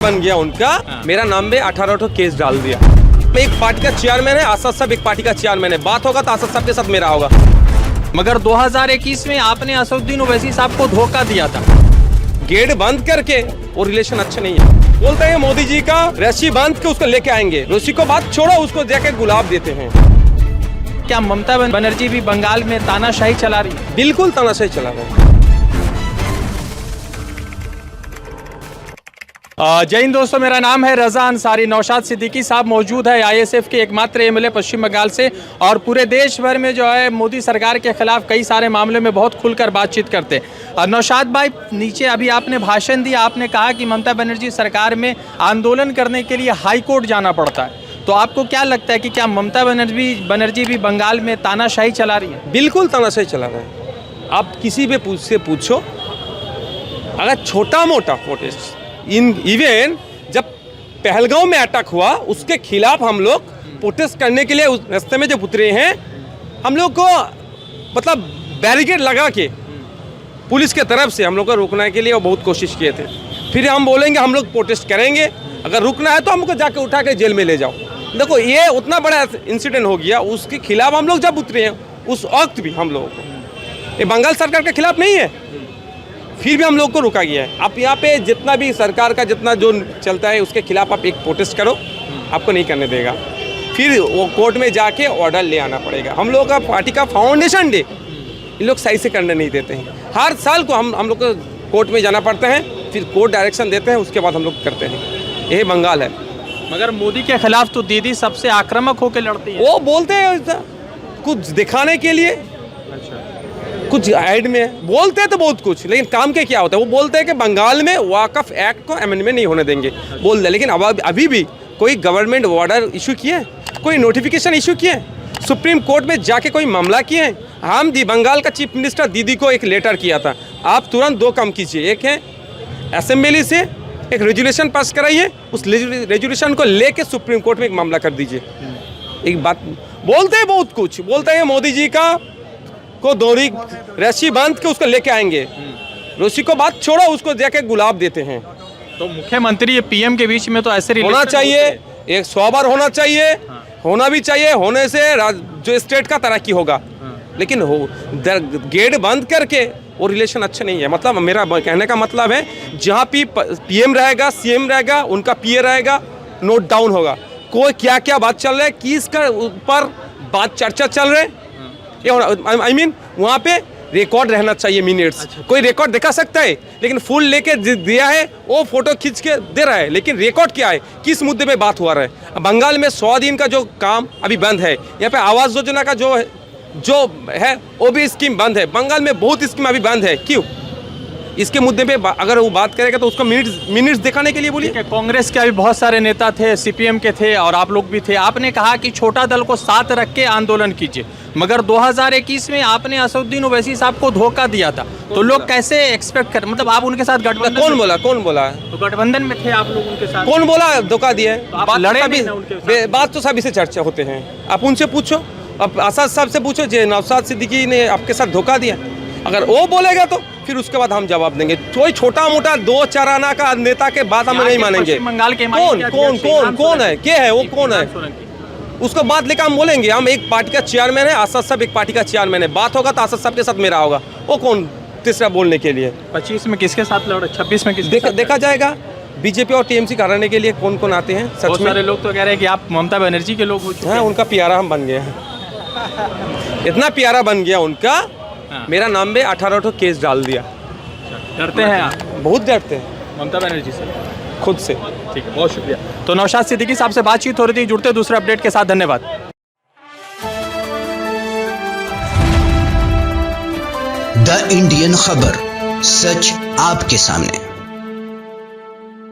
बन गया उनका, मेरा नाम पे 18 केस डाल दिया। एक पार्टी का चेयरमैन है, आसाद साहब एक पार्टी का चेयरमैन है, बात होगा तो आसाद साहब के साथ मेरा होगा। मगर 2021 में आपने असदुद्दीन ओवैसी साहब को धोखा दिया था। गेट बंद करके वो रिलेशन अच्छा नहीं है। बोलते हैं मोदी जी का रस्सी बांध के उसको लेके आएंगे, रस्सी को बात छोड़ो, उसको जाके गुलाब देते हैं। क्या ममता बनर्जी भी बंगाल में तानाशाही चला रही है? बिल्कुल तानाशाही चला रहे हैं। जय हिंद दोस्तों, मेरा नाम है रजा अंसारी। नौशाद सिद्दीकी साहब मौजूद है आईएसएफ के एकमात्र एमएलए पश्चिम बंगाल से, और पूरे देश भर में जो है मोदी सरकार के खिलाफ कई सारे मामलों में बहुत खुलकर बातचीत करते हैं। और नौशाद भाई, नीचे अभी आपने भाषण दिया, आपने कहा कि ममता बनर्जी सरकार में आंदोलन करने के लिए हाई कोर्ट जाना पड़ता है। तो आपको क्या लगता है कि क्या ममता बनर्जी भी बंगाल में तानाशाही चला रही है? बिल्कुल तानाशाही चला रहे हैं। आप किसी भी से पूछो, अगर छोटा मोटा प्रोटेस्ट इवन जब पहलगांव में अटैक हुआ उसके खिलाफ हम लोग प्रोटेस्ट करने के लिए उस रास्ते में जब उतरे हैं, हम लोग को मतलब बैरिकेड लगा के पुलिस के तरफ से हम लोग को रोकने के लिए वो बहुत कोशिश किए थे। फिर हम बोलेंगे हम लोग प्रोटेस्ट करेंगे, अगर रुकना है तो हमको जाके उठा के जेल में ले जाओ। देखो ये उतना बड़ा इंसिडेंट हो गया, उसके खिलाफ हम लोग जब उतरे हैं उस वक्त भी हम लोगों को, ये बंगाल सरकार के खिलाफ नहीं है, फिर भी हम लोग को रोका गया है। आप यहाँ पे जितना भी सरकार का जितना जो चलता है उसके खिलाफ आप एक प्रोटेस्ट करो, आपको नहीं करने देगा, फिर वो कोर्ट में जाके ऑर्डर ले आना पड़ेगा। हम लोग का पार्टी का फाउंडेशन डे इन लोग सही से करने नहीं देते हैं। हर साल को हम लोग को कोर्ट में जाना पड़ता है, फिर कोर्ट डायरेक्शन देते हैं, उसके बाद हम लोग करते हैं। यही बंगाल है। मगर मोदी के खिलाफ तो दीदी सबसे आक्रामक होकर लड़ती है। वो बोलते हैं कुछ दिखाने के लिए, कुछ ऐड में बोलते हैं तो बहुत कुछ, लेकिन काम के क्या होता है। वो बोलते हैं कि बंगाल में वाकफ एक्ट को अमेंडमेंट नहीं होने देंगे, बोल दे, लेकिन अब अभी भी कोई गवर्नमेंट ऑर्डर इशू किए हैं, कोई नोटिफिकेशन इशू किए हैं, सुप्रीम कोर्ट में जाके कोई मामला किए हैं। हम बंगाल का चीफ मिनिस्टर दीदी को एक लेटर किया था, आप तुरंत दो काम कीजिए, एक है असेंबली से एक रेजुलेशन पास कराइए, उस रेजुलेशन को लेके सुप्रीम कोर्ट में एक मामला कर दीजिए। एक बात बोलते हैं बहुत कुछ, बोलते हैं मोदी जी का को दोरी रस्सी बांध के उसको लेके आएंगे, रस्सी को बात छोड़ो, उसको जाके गुलाब देते हैं। तो मुख्यमंत्री पीएम के बीच में तो ऐसे होना चाहिए, एक 100 बार होना चाहिए, होना भी चाहिए, होने से जो स्टेट का तरक्की होगा। लेकिन हो गेट बंद करके वो रिलेशन अच्छा नहीं है। मतलब मेरा कहने का मतलब है, जहाँ भी पीएम रहेगा, सीएम रहेगा, उनका पीए रहेगा, नोट डाउन होगा, कोई क्या क्या बात चल रहा है, किसका ऊपर बात चर्चा चल रहा है, आई मीन वहाँ पे रिकॉर्ड रहना चाहिए मिनट्स। कोई रिकॉर्ड दिखा सकता है, लेकिन फुल लेके दिया है, वो फोटो खींच के दे रहा है, लेकिन रिकॉर्ड क्या है, किस मुद्दे पे बात हुआ रहा है। बंगाल में 100 दिन का जो काम अभी बंद है, यहाँ पे आवास योजना का जो है वो भी स्कीम बंद है। बंगाल में बहुत स्कीम अभी बंद है, क्यों? इसके मुद्दे पे अगर वो बात करेगा तो उसको मिनट्स दिखाने के लिए बोलिए। कांग्रेस के अभी बहुत सारे नेता थे, सीपीएम के थे, और आप लोग भी थे। आपने कहा कि छोटा दल को साथ रख के आंदोलन कीजिए, मगर 2021 में आपने असदुद्दीन ओवैसी साहब को धोखा दिया था। तो लोग कैसे एक्सपेक्ट कर, मतलब आप उनके साथ गठबंधन, कौन बोला? तो गठबंधन में थे आप लोग उनके साथ, कौन बोला धोखा दिया है? बात तो सभी से चर्चा होते हैं, आप उनसे पूछो, अब आसाद साहब से पूछो, जे नौशाद सिद्दीकी ने आपके साथ धोखा दिया, अगर वो बोलेगा तो फिर उसके बाद हम जवाब देंगे। कोई छोटा मोटा 2-4 आना का नेता के बात हम नहीं मानेंगे। बंगाल के कौन है, क्या है वो, कौन है, उसको बात लेकर हम बोलेंगे हम एक पार्टी का चेयरमैन है, आसाद साहब एक पार्टी का चेयरमैन है, बात होगा तो आसाद साहब के साथ मेरा होगा। वो कौन तीसरा बोलने के लिए? 25 में किसके साथ लड़, 26 में किसके देखा जाएगा। बीजेपी और टीएमसी का हराने के लिए कौन कौन आते हैं? सच में सारे लोग तो कह रहे हैं कि आप ममता बनर्जी के लोग हो चुके हैं। उनका प्यारा हम बन गए हैं, इतना प्यारा बन गया उनका, मेरा नाम पे 18 केस डाल दिया। डरते हैं आप? बहुत डरते हैं ममता बनर्जी से, खुद से। ठीक है, बहुत शुक्रिया। तो नौशाद सिद्दीकी साहब से बातचीत हो रही थी। जुड़ते दूसरे अपडेट के साथ, धन्यवाद। द इंडियन खबर, सच आपके सामने।